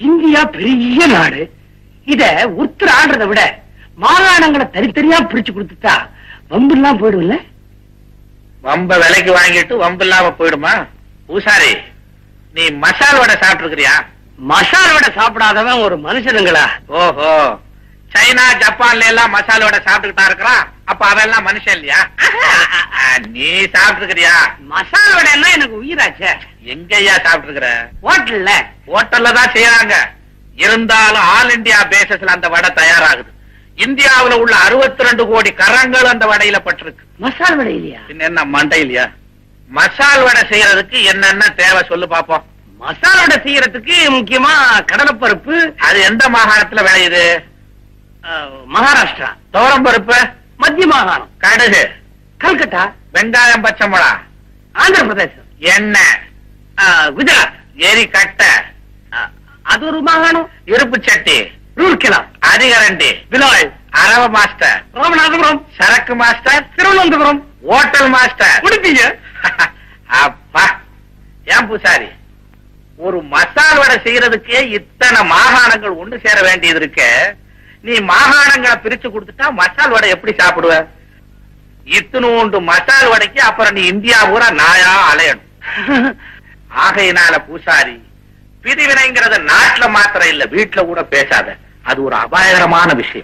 India பெரிய நாடு. இத உத்தர ஆடுறத விட மாகாணங்களை தனித்தனியா பிரிச்சு கொடுத்துட்டா வம்பு எல்லாம் போயிடும்ல. வம்ப விலைக்கு வாங்கிட்டு வம்பு இல்லாம போயிடுமா? பூசாரி, நீ மசால் வடை சாப்பிட்டு இருக்கிறியா? மசால் வடை சாப்பிடாதவன் ஒரு மனுஷனுங்களா? ஓஹோ, சைனா ஜப்பான்ல எல்லாம் மசால் வடை சாப்பிட்டுக்கிட்டா இருக்கிறான். அப்ப அவெல்லாம் மனுஷன் இல்லையா? நீ சாப்பிட்டு இருக்கிறியா? மசால் வடைன்னா எனக்கு உயிராச்சே. எங்கய்யா சாப்பிட்டு இருக்கிற? ஹோட்டல்ல. ஹோட்டல்ல தான் செய்யறாங்க. இருந்தாலும் ஆல் இந்தியா பேசஸ்ல அந்த வடை தயாராகுது. இந்தியாவுல உள்ள 62 கோடி கரங்கள் அந்த வடையில பட்டிருக்கு. மசால் வடை இல்லையா? பின்ன என்ன மண்டை இல்லையா? மசால் வடை செய்யறதுக்கு என்னென்ன தேவை சொல்லு பாப்போம். மசால் வடை செய்யறதுக்கு முக்கியமா கடலைப்பருப்பு. அது எந்த மாகாணத்துல விளையுது? மகாராஷ்டிரா. துவரம் பருப்பு மத்திய மாகாணம். கடுகு கல்கட்டா. வெங்காயம் பச்சை மிளகா ஆந்திர பிரதேசம். எண்ணெய் குஜராத். எரி கட்டை அது ஒரு மாகாணம். இருப்பு சட்டி ரூர்கேலா. அதிகரண்டி பிலாய். அரவ மாஸ்டர் ராமநாதபுரம். சரக்கு மாஸ்டர் திருவனந்தபுரம். Hotel master உடுப்பீங்க. அப்பா, ஏன் பூசாரி, ஒரு மசால் வடை செய்யறதுக்கே இத்தனை மாகாணங்கள் ஒண்ணு சேர வேண்டியது இருக்கு. நீ மாகாணங்களை பிரிச்சு கொடுத்துட்டா மசால் வடை எப்படி சாப்பிடுவ? இத்தனோண்டு மசால் வடைக்கு அப்புறம் நீ இந்தியா பூரா நாயா அலையணும். ஆகையினால பூசாரி, பிரிவினைங்கிறத நாட்டுல மாத்திரம் இல்ல, வீட்டுல கூட பேசாத. அது ஒரு அபாயகரமான விஷயம்.